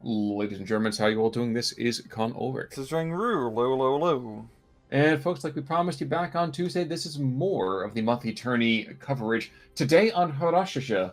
Ladies and Germans, how you all doing? This is Con Ulrich. This is Ru, low, low, low. And folks, like we promised you back on Tuesday, this is more of the monthly tourney coverage. Today on Harashasha,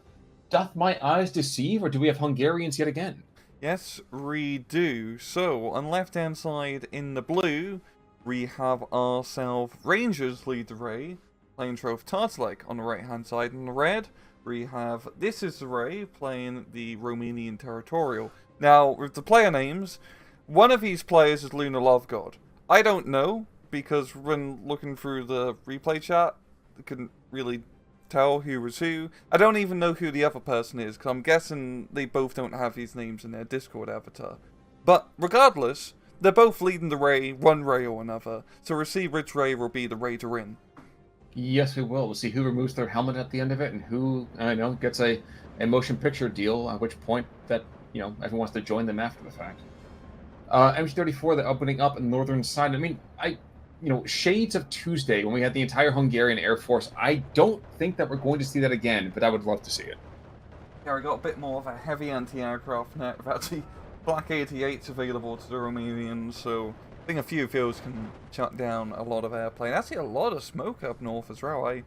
doth my eyes deceive, or do we have Hungarians yet again? Yes, we do. So, on the left-hand side in the blue, we have ourselves Rangers lead the Ray, playing Trove Tartlek on the right-hand side. In the red, we have This is the Ray, playing the Romanian Territorial. Now, with the player names, one of these players is Lunar Love God. I don't know, because when looking through the replay chat, I couldn't really tell who was who. I don't even know who the other person is, because I'm guessing they both don't have these names in their Discord avatar. But regardless, they're both leading the Ray, one Ray or another, so we'll see which Ray will be the Ray to win. Yes, we will. We'll see who removes their helmet at the end of it, and who, gets a motion picture deal, at which point that, everyone wants to join them after the fact. MG34, they're opening up on the northern side. I mean, shades of Tuesday when we had the entire Hungarian Air Force. I don't think that we're going to see that again, but I would love to see it. Yeah, we got a bit more of a heavy anti-aircraft net with actually Black 88s available to the Romanians, so I think a few of those can shut down a lot of airplane. Actually, a lot of smoke up north as well. I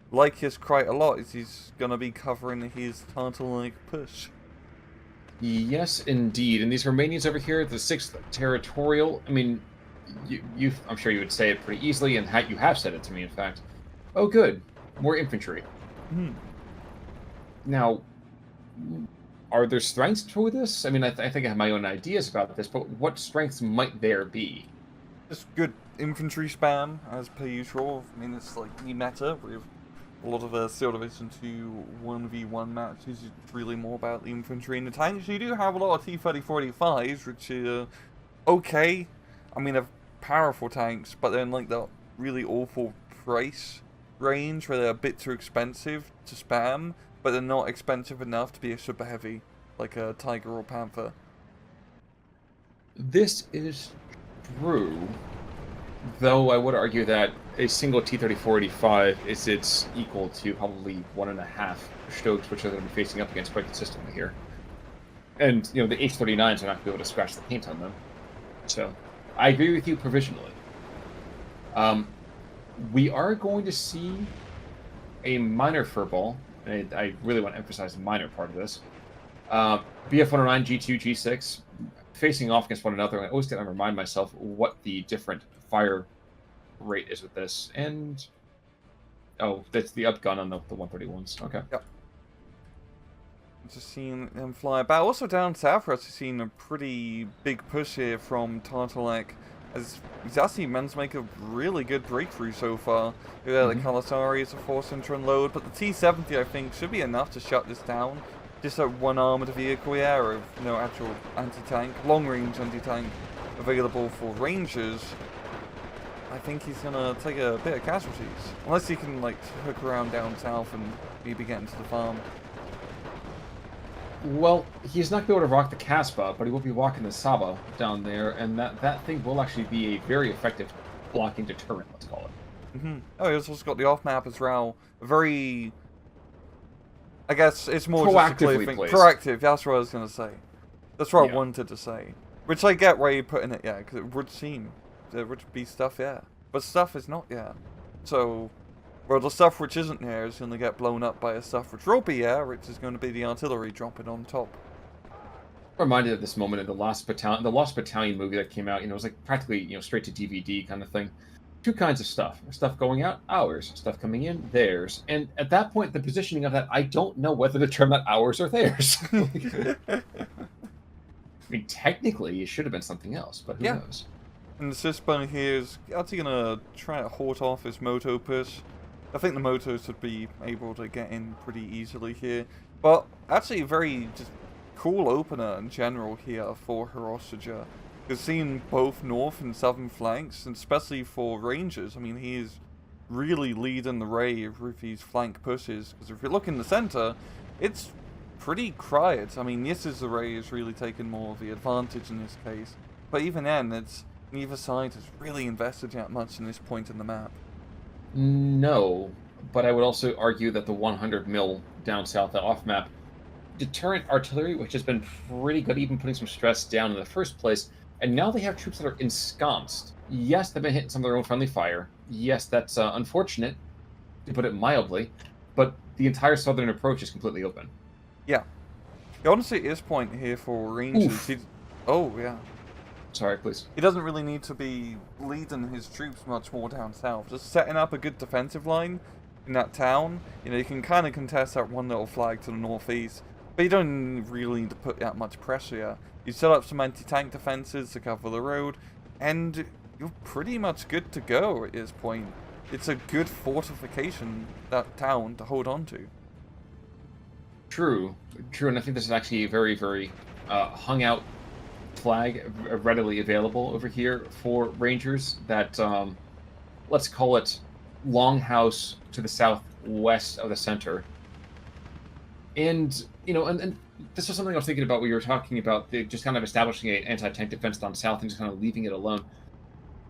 like his quite a lot, as he's going to be covering his Tartar-like push. Yes, indeed. And these Romanians over here, the 6th Territorial, I mean, I'm sure you would say it pretty easily, and you have said it to me, in fact. Oh, good. More infantry. Now, are there strengths to this? I mean, I think I have my own ideas about this, but what strengths might there be? Just good infantry spam, as per usual. I mean, it's like the meta with a lot of Steel Division 2 1v1 matches. It's really more about the infantry and the tanks. You do have a lot of T-30-45s, which are okay. I mean, they're powerful tanks, but they're in like the really awful price range where they're a bit too expensive to spam, but they're not expensive enough to be a super heavy, like a Tiger or Panther. This is true, though I would argue that a single T-34-85 is its equal to probably 1.5 Stokes, which are going to be facing up against quite consistently here. And, the H-39s are not going to be able to scratch the paint on them. So, I agree with you provisionally. We are going to see a minor furball, and I really want to emphasize the minor part of this. BF-109, G2, G6, facing off against one another. I always got to remind myself what the different fire rate is with this. And, oh, that's the up gun on the 131s. Okay. Yep. Just seeing them fly about. Also down south, we're actually seeing a pretty big push here from Tartalek, as he's actually managed to make a really good breakthrough so far. Yeah, the Kalasari is a force enter and load, but the T-70 I think should be enough to shut this down. Just a one armored vehicle here of actual anti-tank, long-range anti-tank available for Rangers. I think he's gonna take a bit of casualties, unless he can like hook around down south and maybe get into the farm. Well, he's not going to be able to rock the Casbah, but he will be walking the Saba down there, and that thing will actually be a very effective blocking deterrent, let's call it. Oh, he's also got the off-map as well. Very, I guess it's more proactively just a placed. Proactive, that's what I was going to say. That's what I wanted to say. Which I get where you're putting it, yeah, because it would seem there would be stuff, yeah. But stuff is not, yeah. So, well, the stuff which isn't there is going to get blown up by the stuff which will be there, which is going to be the artillery dropping on top. Reminded at this moment of the Lost Battalion movie that came out. It was like practically straight to DVD kind of thing. Two kinds of stuff: stuff going out, ours; stuff coming in, theirs. And at that point, the positioning of that, I don't know whether to term that ours or theirs. I mean, technically, it should have been something else, but who knows? And the Cisbone here is actually going to try to halt off his moto push. I think the motos would be able to get in pretty easily here. But actually a very just cool opener in general here for Hiroshige. Because seeing both north and southern flanks, and especially for Rangers, I mean, he is really leading the Ray with these flank pushes. Because if you look in the center, it's pretty quiet. I mean, yes, the Ray is really taking more of the advantage in this case. But even then, neither side has really invested that much in this point in the map. No, but I would also argue that the 100 mil down south off map deterrent artillery, which has been pretty good, even putting some stress down in the first place. And now they have troops that are ensconced. Yes, they've been hitting some of their own friendly fire. Yes, that's unfortunate, to put it mildly. But the entire southern approach is completely open. Yeah. Honestly, at this point here for Rangers, oh, yeah. Sorry, please. He doesn't really need to be leading his troops much more down south. Just setting up a good defensive line in that town. You can kind of contest that one little flag to the northeast. But you don't really need to put that much pressure here. You set up some anti-tank defenses to cover the road, and you're pretty much good to go at this point. It's a good fortification, that town, to hold on to. True, and I think this is actually a very, very hung out flag readily available over here for Rangers. That let's call it Longhouse to the southwest of the center. And and this is something I was thinking about when you were talking about just kind of establishing an anti-tank defense down south and just kind of leaving it alone.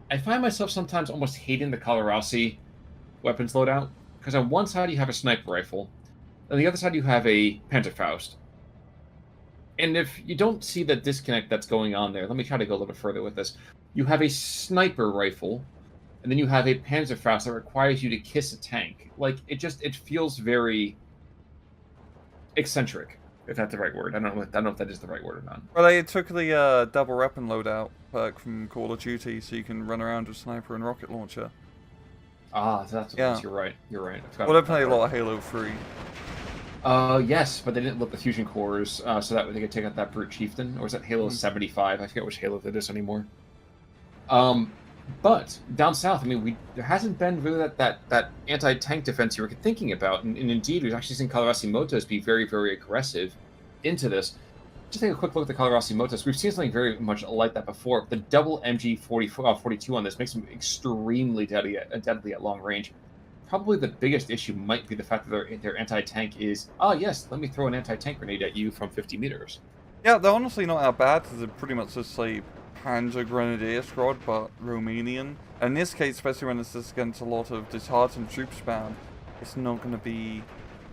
I find myself sometimes almost hating the Colorasi weapons loadout, because on one side you have a sniper rifle, on the other side you have a Panzerfaust. And if you don't see the disconnect that's going on there, let me try to go a little bit further with this. You have a sniper rifle, and then you have a Panzerfaust that requires you to kiss a tank. Like, it feels very eccentric, if that's the right word. I don't know if that is the right word or not. Well, they took the double weapon loadout perk from Call of Duty, so you can run around with sniper and rocket launcher. Ah, that's what it is. You're right. Well, I play a lot of Halo 3. Yes, but they didn't look the fusion cores, so that way they could take out that brute chieftain, or was that Halo 75? I forget which Halo that is anymore. But down south, I mean, there hasn't been really that anti-tank defense you were thinking about, and indeed, we've actually seen Colorasi Motos be very, very aggressive into this. Just take a quick look at the Colorasi Motos. We've seen something very much like that before. The double MG42 on this makes them extremely deadly at long range. Probably the biggest issue might be the fact that their anti-tank is, yes, let me throw an anti-tank grenade at you from 50 meters. Yeah, they're honestly not that bad. They're pretty much just like Panzer Grenadier Squad, but Romanian. And in this case, especially when it's just against a lot of disheartened troop spam, it's not going to be...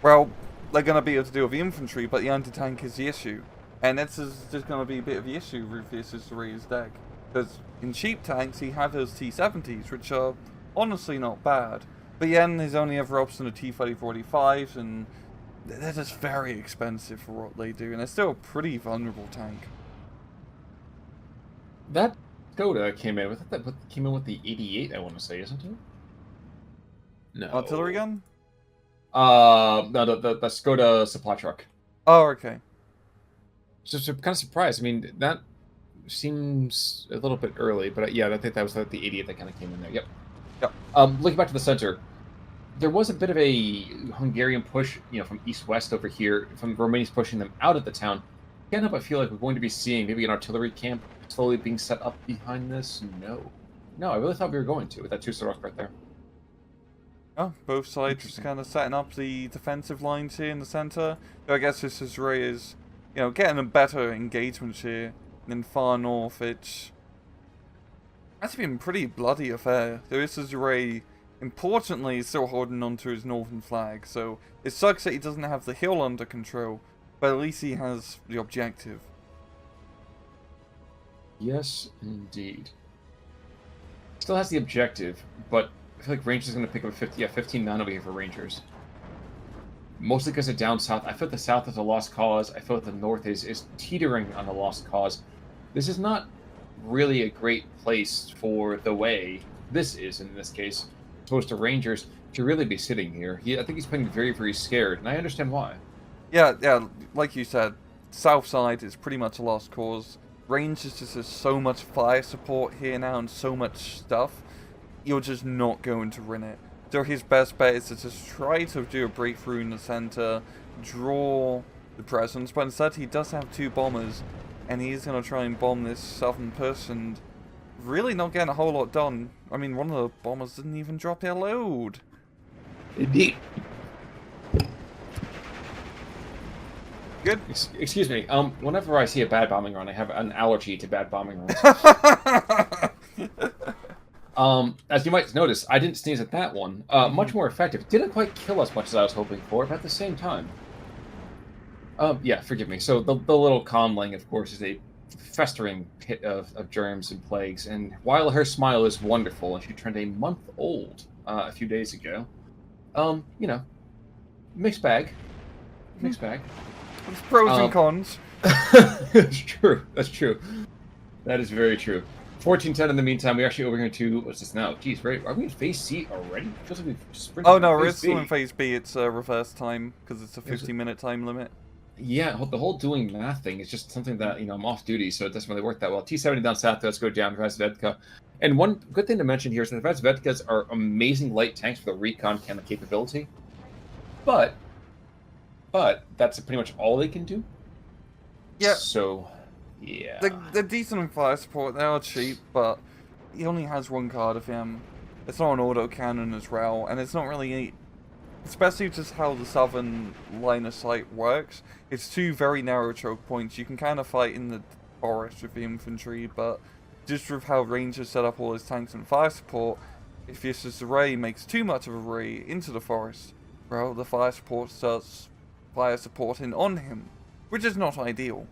Well, they're going to be able to deal with the infantry, but the anti-tank is the issue. And that's just going to be a bit of the issue with this Israel's deck. Because in cheap tanks, you have those T-70s, which are honestly not bad. But then his only other option are T-3045s, and they're just very expensive for what they do, and they're still a pretty vulnerable tank. That Skoda came in with the 88, I want to say, isn't it? No. Artillery gun? No, the Skoda supply truck. Oh, okay. So kind of surprised. I mean, that seems a little bit early, but yeah, I think that was the 88 that kind of came in there. Yep. Looking back to the center, there was a bit of a Hungarian push, from east-west over here, from Romanians pushing them out of the town. Can't help but feel like we're going to be seeing maybe an artillery camp slowly being set up behind this. No, I really thought we were going to with that two-star right there. Oh, both sides just kind of setting up the defensive lines here in the center. So I guess this is Ray is, getting a better engagement here than far north. It's actually been a pretty bloody affair. This is Ray, importantly, still holding on to his northern flag. So it sucks that he doesn't have the hill under control, but at least he has the objective. Yes, indeed. Still has the objective, but I feel like Rangers is going to pick up 15-9 over here for Rangers. Mostly because of down south. I feel like the south is a lost cause. I feel like the north is teetering on a lost cause. This is not really a great place for the way this is, in this case, opposed to Rangers, to really be sitting here. I think he's playing very, very scared, and I understand why. Yeah, like you said, south side is pretty much a lost cause. Rangers just has so much fire support here now and so much stuff, you're just not going to win it. So his best bet is to just try to do a breakthrough in the center, draw the presence, but instead he does have two bombers, and he's going to try and bomb this southern push, and really not getting a whole lot done. I mean, one of the bombers didn't even drop their load. Indeed. Good. Excuse me. Whenever I see a bad bombing run, I have an allergy to bad bombing runs. As you might notice, I didn't sneeze at that one. Much more effective. Didn't quite kill as much as I was hoping for, but at the same time. Yeah, forgive me. So the little conlang, of course, is a festering pit of germs and plagues. And while her smile is wonderful, and she turned a month old a few days ago, you know, mixed bag, Hmm. mixed bag. There's pros and Um, cons. that's true. That's true. That is very true. 1410 in the meantime, we're actually over here to, what's this now? Geez, right? Are we in phase C already? Feels like we've sprinted Oh through no, we're phase still in B. phase B. It's reverse time because it's a There's 50-minute time limit. Yeah, the whole doing math thing is just something that, I'm off duty, so it doesn't really work that well. T70 down south, let's go down Razvedka. And one good thing to mention here is that the Razvedkas are amazing light tanks for the recon kind of capability. But, that's pretty much all they can do. Yeah, So, yeah. they're decent in fire support. They are cheap, but he only has one card of him. It's not an auto cannon as well, and it's not really, especially just how the southern line of sight works. It's two very narrow choke points. You can kind of fight in the forest with the infantry, but just with how Rangers set up all his tanks and fire support, if Yus's array makes too much of a array into the forest, well, the fire support starts fire supporting on him, which is not ideal.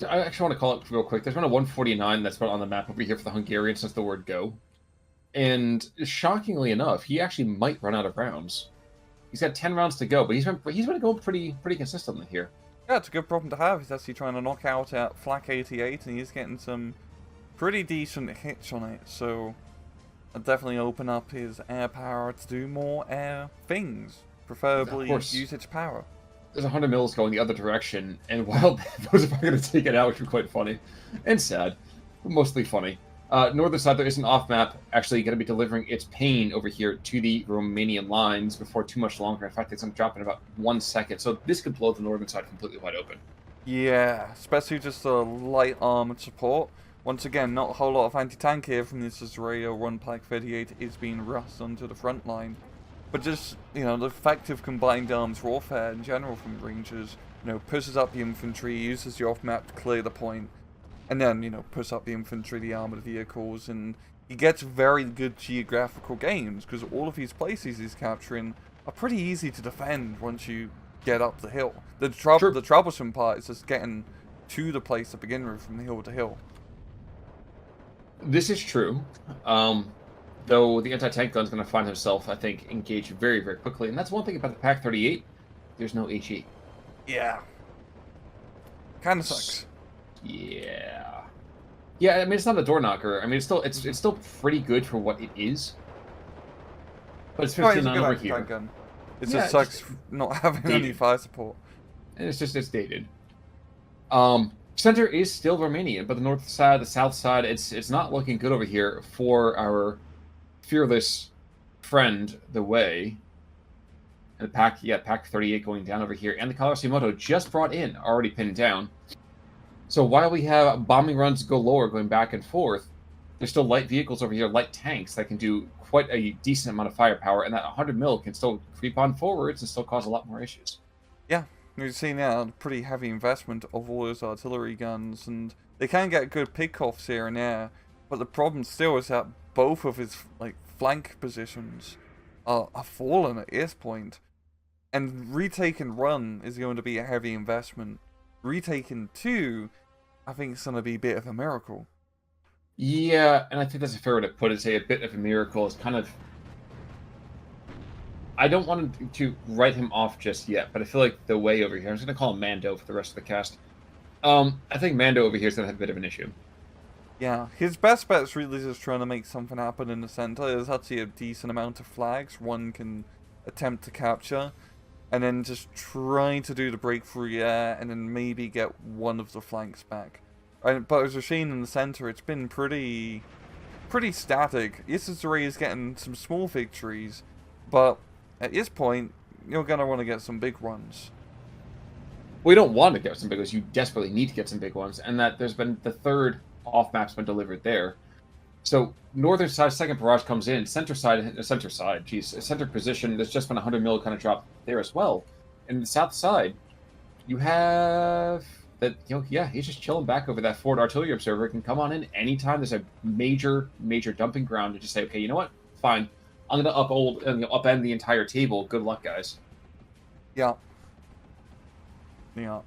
I actually want to call it real quick. There's been a 149 that's been on the map over here for the Hungarians since the word go. And shockingly enough, he actually might run out of rounds. He's got 10 rounds to go, but he's been going pretty consistently here. Yeah, it's a good problem to have. He's actually trying to knock out at Flak 88, and he's getting some pretty decent hits on it, so I'll definitely open up his air power to do more air things, preferably usage power. There's 100 mils going the other direction, and while those are going to take it out, which is quite funny and sad, but mostly funny. Northern side, there is an off-map actually going to be delivering its pain over here to the Romanian lines before too much longer. In fact, it's going to drop in about 1 second, so this could blow the northern side completely wide open. Yeah, especially just a light armored support. Once again, not a whole lot of anti-tank here from this Israel. One Plak 38 is being rushed onto the front line. But just, the effective combined arms warfare in general from Rangers, pushes up the infantry, uses the off-map to clear the point, and then, push up the infantry, the armored vehicles, and he gets very good geographical gains, because all of these places he's capturing are pretty easy to defend once you get up the hill. The troublesome part is just getting to the place to begin with from hill to hill. This is true. Though the anti-tank gun's going to find himself, I think, engaged very, very quickly. And that's one thing about the Pak 38. There's no HE. Yeah. Kind of sucks. Yeah. Yeah, I mean, it's not a door knocker. I mean, it's still pretty good for what it is. But it's 59 over here. Gun. It just sucks not having any fire support. And it's dated. Center is still Romanian, but the north side, the south side, it's not looking good over here for our fearless friend, the Way. And the Pak 38 going down over here, and the Kawashimoto just brought in, already pinned down. So while we have bombing runs galore going back and forth, there's still light vehicles over here, light tanks that can do quite a decent amount of firepower, and that 100 mil can still creep on forwards and still cause a lot more issues. Yeah, we've seen now a pretty heavy investment of all those artillery guns, and they can get good pickoffs here and there, but the problem still is that both of his flank positions are fallen at this point, and retake and run is going to be a heavy investment. Retake and 2, I think it's going to be a bit of a miracle. Yeah, and I think that's a fair way to put it. Say a bit of a miracle is kind of... I don't want to write him off just yet, but I feel like the Way over here... I'm just going to call him Mando for the rest of the cast. I think Mando over here is going to have a bit of an issue. Yeah, his best bet is really just trying to make something happen in the center. There's actually a decent amount of flags one can attempt to capture, and then just try to do the breakthrough air, and then maybe get one of the flanks back. But as we've seen in the center, it's been pretty static. Isazuri is getting some small victories, but at this point, you're going to want to get some big ones. We don't want to get some big ones. You desperately need to get some big ones, and that there's been the third off-map's been delivered there. So northern side, second barrage comes in. Center position, there's just been 100 mil kind of drop there as well. And the south side, you have that, he's just chilling back over that forward artillery observer. Can come on in anytime there's a major dumping ground and just say, okay, you know what? Fine. I'm going to upend the entire table. Good luck, guys. Yeah. Yeah.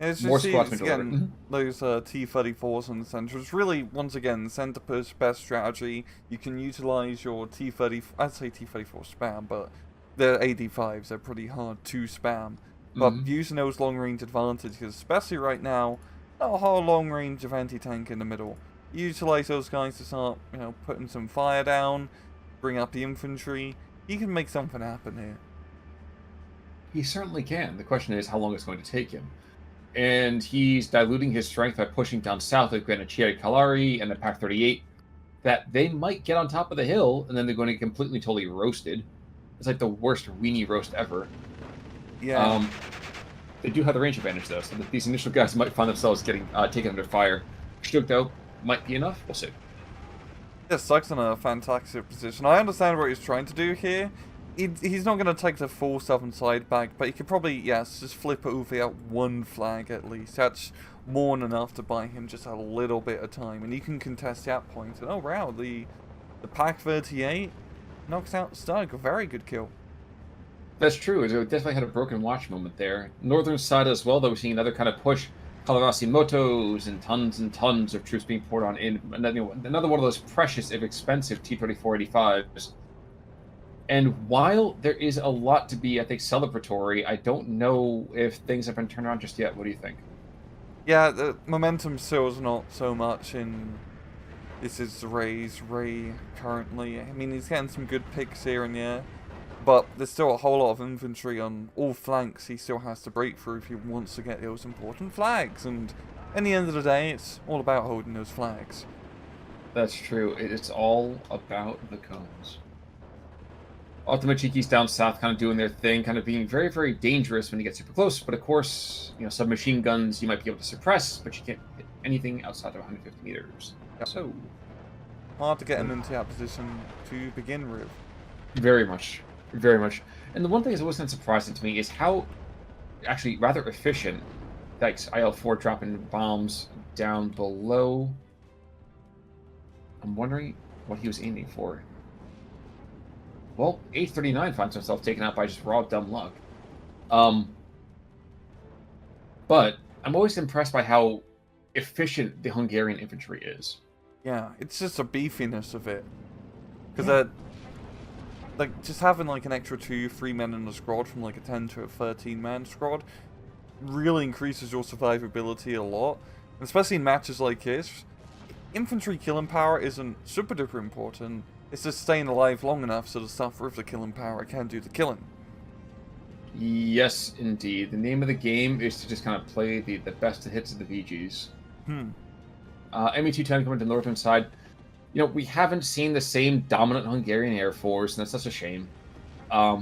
It's More just squads it's been delivered. again those T-34s in the center. It's really once again center push best strategy. You can utilize your T-30. I'd say T-34 spam, but they're AD5s. They're pretty hard to spam. But Mhm. using those long range advantages, especially right now, not a whole long range of anti-tank in the middle. Utilize those guys to start, putting some fire down, bring up the infantry. You can make something happen here. He certainly can. The question is how long it's going to take him. And he's diluting his strength by pushing down south with Granatieri Calari and the Pac 38. That they might get on top of the hill, and then they're going to get completely, totally roasted. It's like the worst weenie roast ever. Yeah. Um, they do have the range advantage, though, so that these initial guys might find themselves getting taken under fire. Stoked out might be enough. We'll see. Yeah, Sucks in a fantastic position. I understand what he's trying to do here. He's not going to take the full southern side back, but he could probably, yes, just flip over out one flag at least. That's more than enough to buy him just a little bit of time. And he can contest that point. And oh wow, the Pac 38 knocks out Stug. A very good kill. That's true. It definitely had a broken watch moment there. Northern side as well, though, we're seeing another kind of push. Kalavasi motos and tons of troops being poured on in. Another one of those precious, if expensive, T-3485s. And while there is a lot to be, I think, celebratory, I don't know if things have been turned around just yet. What do you think? Yeah, the momentum still is not so much in... This is Ray currently. I mean, he's getting some good picks here and there. But there's still a whole lot of infantry on all flanks he still has to break through if he wants to get those important flags. And in the end of the day, it's all about holding those flags. That's true. It's all about the cones. Ultimate Cheeky's down south kind of doing their thing, kind of being very, very dangerous when you get super close. But of course, submachine guns you might be able to suppress, but you can't hit anything outside of 150 meters. Yep. So, hard to get him into that position to begin with. very much. Very much. And the one thing that's always been surprising to me is how actually rather efficient like IL-4 dropping bombs down below. I'm wondering what he was aiming for. Well, 839 finds himself taken out by just raw dumb luck. But I'm always impressed by how efficient the Hungarian infantry is. Yeah, it's just the beefiness of it. Because like, just having like an extra 2-3 men in the squad from like a 10 to a 13 man squad really increases your survivability a lot. And especially in matches like this, infantry killing power isn't super duper important. It's just staying alive long enough so the stuff with the killing power can do the killing. Yes, indeed. The name of the game is to just kind of play the best hits of the VGs. ME210 coming to the northern side. We haven't seen the same dominant Hungarian Air Force, and that's such a shame. But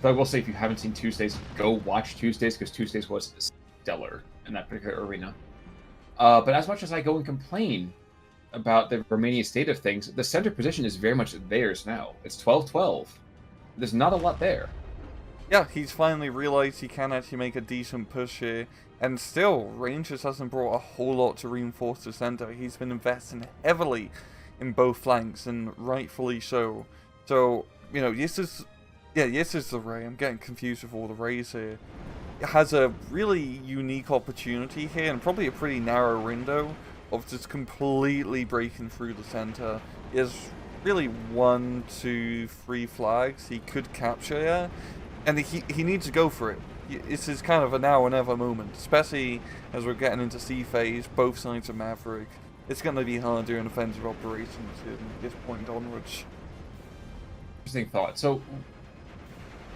I will say, if you haven't seen Tuesdays, go watch Tuesdays, because Tuesdays was stellar in that particular arena. But as much as I go and complain about the Romanian state of things, the center position is very much theirs now. It's 12-12. There's not a lot there. Yeah, he's finally realized he can actually make a decent push here. And still, Rangers hasn't brought a whole lot to reinforce the center. He's been investing heavily in both flanks, and rightfully so. So, this is the Ray. I'm getting confused with all the Rays here. It has a really unique opportunity here, and probably a pretty narrow window of just completely breaking through the center. He has really 1, 2, 3 flags he could capture here, and he needs to go for it. This is kind of a now or never moment, especially as we're getting into C phase, both sides of Maverick. It's going to be hard doing offensive operations in this point onwards. Interesting thought. So,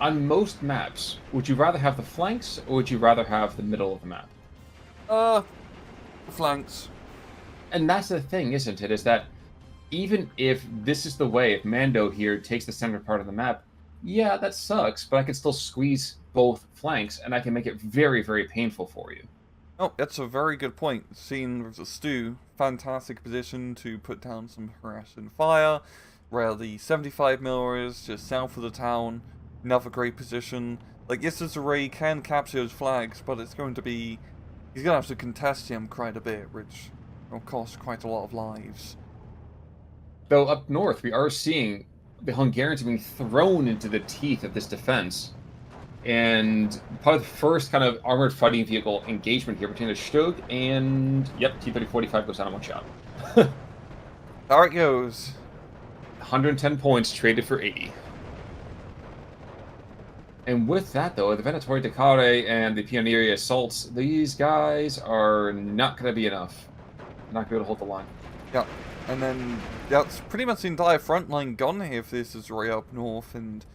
on most maps, would you rather have the flanks, or would you rather have the middle of the map? Flanks. And that's the thing, isn't it? Is that even if this is the way, if Mando here takes the center part of the map, yeah, that sucks, but I can still squeeze both flanks, and I can make it very, very painful for you. Oh, that's a very good point. Seen with the Stew, fantastic position to put down some harassing fire, where the 75 mil is just south of the town. Another great position. Like, yes, this array can capture those flags, but it's going to be... He's going to have to contest him quite a bit, which will cost quite a lot of lives. Though up north, we are seeing the Hungarians being thrown into the teeth of this defense. And probably the first kind of armored fighting vehicle engagement here between the Stug and, yep, T-3045 goes down in one shot. There it goes. 110 points traded for 80. And with that, though, the Venatori Decare and the Pionieri Assaults, these guys are not going to be enough. Not going to be able to hold the line. Yeah, and then that's pretty much the entire front line gone here if this is right up north, and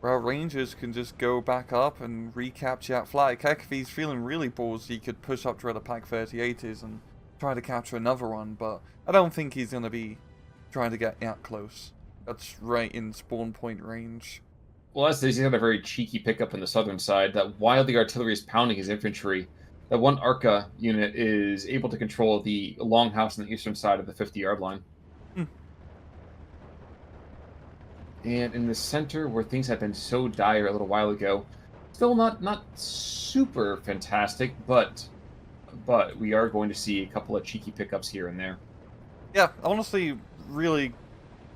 well, Rangers can just go back up and recapture that flag. Heck, if he's feeling really ballsy, he could push up to where the Pack 38 is and try to capture another one, but I don't think he's going to be trying to get that close. That's right in spawn point range. Well, as he's got a very cheeky pickup on the southern side, that while the artillery is pounding his infantry, that one Arca unit is able to control the longhouse on the eastern side of the 50-yard line. And in the center, where things have been so dire a little while ago, still not super fantastic, but we are going to see a couple of cheeky pickups here and there. Yeah, honestly, really,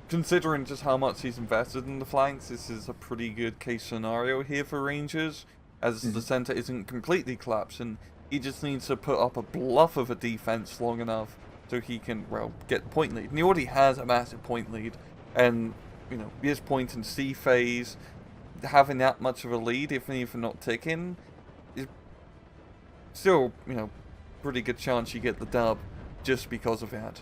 considering just how much he's invested in the flanks, this is a pretty good case scenario here for Rangers, as the center isn't completely collapsed, and he just needs to put up a bluff of a defense long enough so he can, well, get point lead. And he already has a massive point lead, and, you know, his point in C phase, having that much of a lead, even if not ticking, is still, you know, pretty good chance you get the dub just because of that.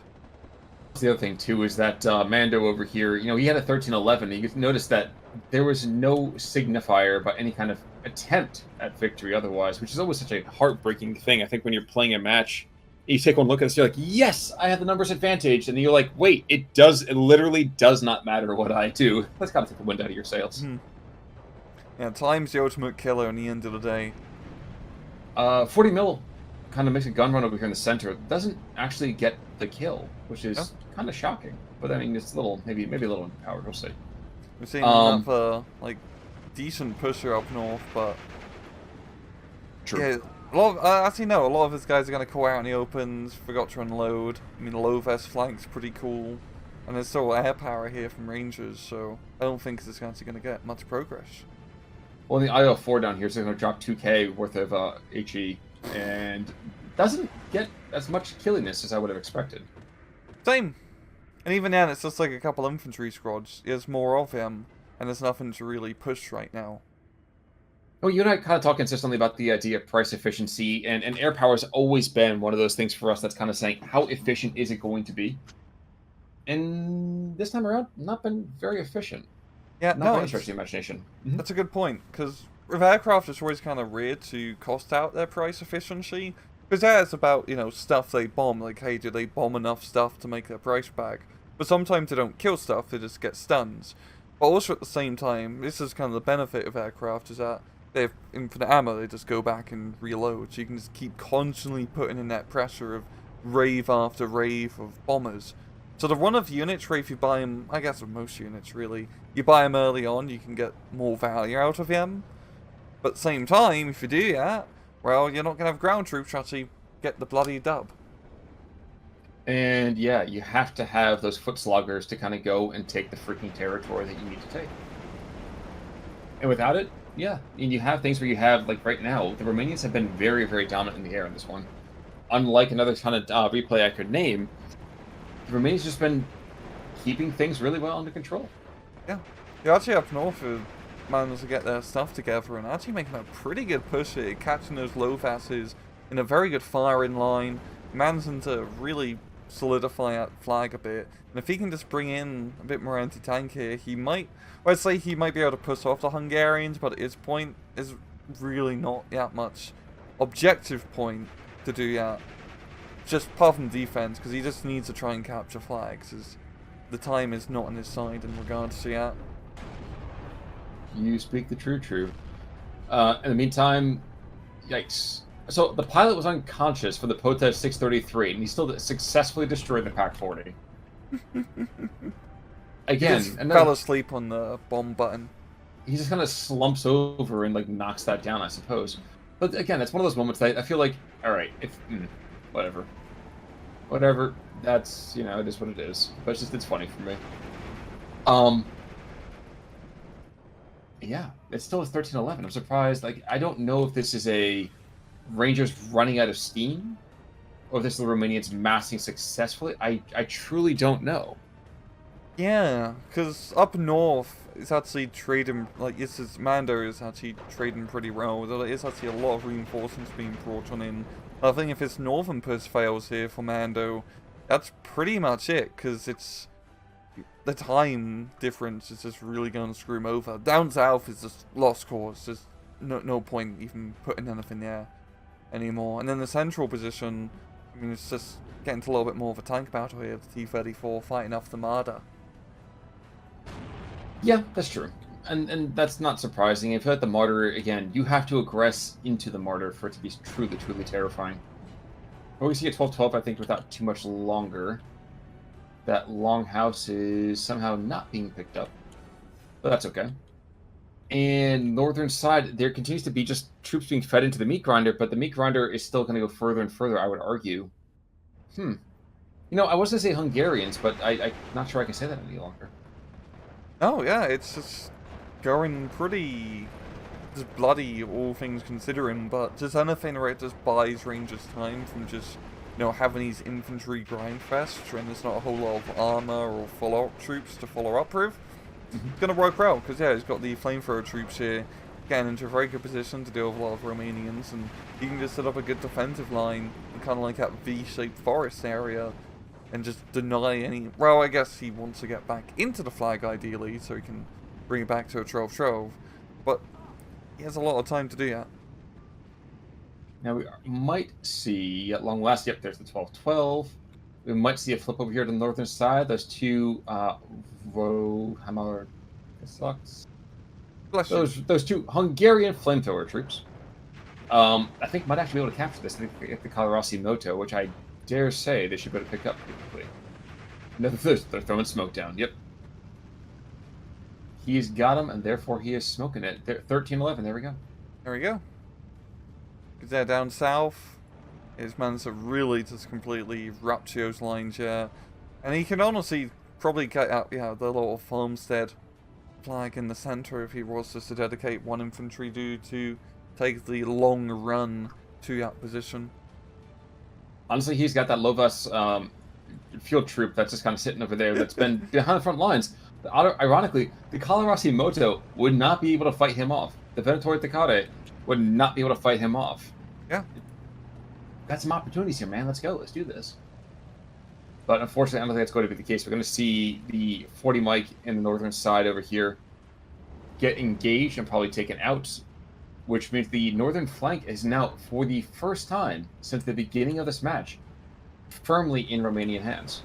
The other thing, too, is that Mando over here, you know, he had a 1311. You can notice that there was no signifier by any kind of attempt at victory otherwise, which is always such a heartbreaking thing. I think when you're playing a match, you take one look at this, you're like, yes, I have the numbers advantage. And you're like, wait, it literally does not matter what I do. Let's kind of take the wind out of your sails. Yeah, time's the ultimate killer in the end of the day. 40 mil kind of makes a gun run over here in the center. Doesn't actually get the kill, which is kind of shocking. But I mean, it's a little, maybe a little empowered. We'll see. We're seeing enough, like, decent pusher up north, but True. yeah, a lot of, actually no, a lot of his guys are going to call out in the opens. Forgot to unload. I mean, low vest flank's pretty cool, and there's still air power here from Rangers, so I don't think this guy's going to get much progress. Well, the IL-4 down here is going to drop 2k worth of HE, and doesn't get as much killiness as I would have expected. Same. And even then, it's just like a couple infantry squads. There's more of him, and there's nothing to really push right now. Well, you and I kind of talk consistently about the idea of price efficiency, and air power has always been one of those things for us that's kind of saying, how efficient is it going to be? And this time around, not been very efficient. Yeah, not by any stretch of the imagination. That's a good point, because with aircraft, it's always kind of weird to cost out their price efficiency. Because that's about, you know, stuff they bomb. Like, hey, do they bomb enough stuff to make their price back? But sometimes they don't kill stuff, they just get stuns. But also at the same time, this is kind of the benefit of aircraft, is that they have infinite ammo, they just go back and reload. So you can just keep constantly putting in that pressure of rave after rave of bombers. So the run of units, where if you buy them, I guess with most units really, you buy them early on, you can get more value out of them. But at the same time, if you do that, well, you're not going to have ground troops to actually get the bloody dub. And yeah, you have to have those foot sloggers to kind of go and take the freaking territory that you need to take. And without it, yeah, and you have things where you have, like right now, the Romanians have been very, very dominant in the air in this one. Unlike another ton of replay I could name, the Romanians just been keeping things really well under control. Yeah, you're actually up north who managed to get their stuff together and actually making a pretty good push here, catching those low vasses in a very good firing line, managing to really solidify that flag a bit. And if he can just bring in a bit more anti-tank here, he might, well, I'd say he might be able to push off the Hungarians, but at his point is really not that much objective point to do that. Just apart from defense, because he just needs to try and capture flags, as the time is not on his side in regards to that. You speak the true. In the meantime, yikes. So the pilot was unconscious for the Potez 633, and he still successfully destroyed the Pack 40. Again, he just fell asleep on the bomb button. He just kind of slumps over and like knocks that down, I suppose. But again, it's one of those moments that I feel like, all right, if whatever. That's, you know, it is what it is. But it's funny for me. Yeah, it's still a 13-11. I'm surprised. Like, I don't know if this is a Rangers running out of steam or if this is the Romanians massing successfully. I truly don't know. Yeah, because up north, it's actually trading, like, this is, Mando is actually trading pretty well. There is actually a lot of reinforcements being brought on in. I think if this northern push fails here for Mando, that's pretty much it, because it's, the time difference is just really going to screw him over. Down south is just lost cause, there's no point even putting anything there anymore. And then the central position, I mean, it's just getting to a little bit more of a tank battle here, the T-34 fighting off the Marder. Yeah, that's true. And that's not surprising. If you hit the martyr again, you have to aggress into the martyr for it to be truly, truly terrifying. But we see a 12-12, I think, without too much longer. That longhouse is somehow not being picked up. But that's okay. And northern side, there continues to be just troops being fed into the meat grinder, but the meat grinder is still going to go further and further, I would argue. You know, I was going to say Hungarians, but I'm not sure I can say that any longer. Oh yeah, it's just going pretty just bloody, all things considering, but just anything where it just buys Rangers time from just, you know, having these infantry grind fests when there's not a whole lot of armor or follow-up troops to follow up with. It's gonna work well, because yeah, he's got the flamethrower troops here getting into a very good position to deal with a lot of Romanians, and he can just set up a good defensive line in kind of like that V-shaped forest area and just deny any... Well, I guess he wants to get back into the flag, ideally, so he can bring it back to a 12-12. But he has a lot of time to do that. Now, we might see, at long last, yep, there's the 12-12. We might see a flip over here to the northern side. Those two, Rohammer... sucks. Those two Hungarian flamethrower troops, I think might actually be able to capture this. I think they get the Kalarasi Moto, which I dare say they should be able to pick up pretty quickly. No, they're throwing smoke down. Yep. He's got him, and therefore he is smoking it. 13-11, there we go. There we go. Is that down south? His man's really just completely Raptio's lines, yeah. And he can honestly probably get out, yeah, the little farmstead flag in the center if he was just to dedicate one infantry dude to take the long run to that position. Honestly, he's got that Lovas field troop that's just kind of sitting over there that's been behind the front lines. Ironically, the Kalarasi Moto would not be able to fight him off. The Venatori Takare would not be able to fight him off. Yeah. Got some opportunities here, man. Let's go. Let's do this. But unfortunately, I don't think that's going to be the case. We're going to see the 40 Mike in the northern side over here get engaged and probably taken out, which means the northern flank is now, for the first time since the beginning of this match, firmly in Romanian hands.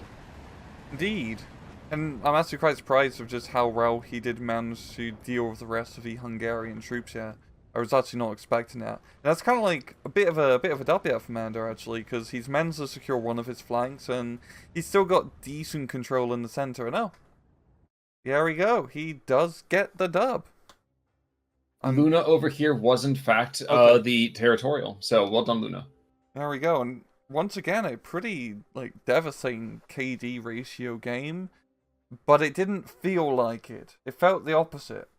Indeed. And I'm actually quite surprised of just how well he did manage to deal with the rest of the Hungarian troops here. I was actually not expecting that. And that's kind of like a bit of a W for Mando, actually, because he's managed to secure one of his flanks, and he's still got decent control in the center. And oh, there we go. He does get the dub. Luna over here was, in fact, the territorial. So, well done, Luna. There we go. And once again, a pretty, like, devastating KD ratio game. But it didn't feel like it. It felt the opposite.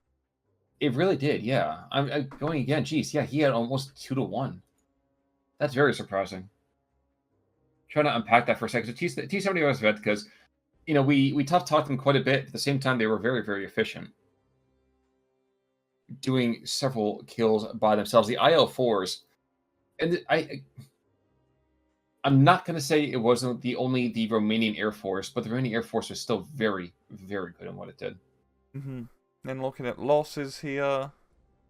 It really did, yeah. I'm going again. Geez, yeah, he had almost 2-1. That's very surprising. Trying to unpack that for a second. So T-70 was vet because, you know, we tough-talked them quite a bit. At the same time, they were very, very efficient. Doing several kills by themselves. The IL-4s, and I'm not going to say it wasn't the Romanian Air Force, but the Romanian Air Force was still very, very good in what it did. Mm-hmm. Then looking at losses here.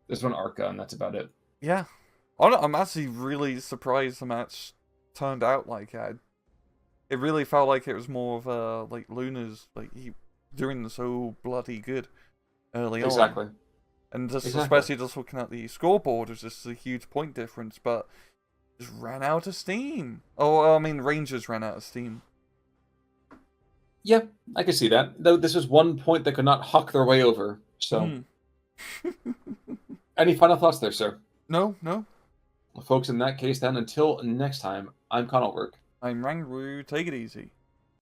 There's one ARC gun, that's about it. Yeah. I'm actually really surprised the match turned out like that. It really felt like it was more of a, like, Luna's, like, he doing so bloody good early on. Exactly. And just especially just looking at the scoreboard, it was just a huge point difference, but just ran out of steam. Oh, I mean, Rangers ran out of steam. Yeah, I can see that. Though this was one point that could not huck their way over. So, any final thoughts there, sir? No. Well, folks, in that case, then, until next time, I'm Connell Work. I'm Rangru. Take it easy.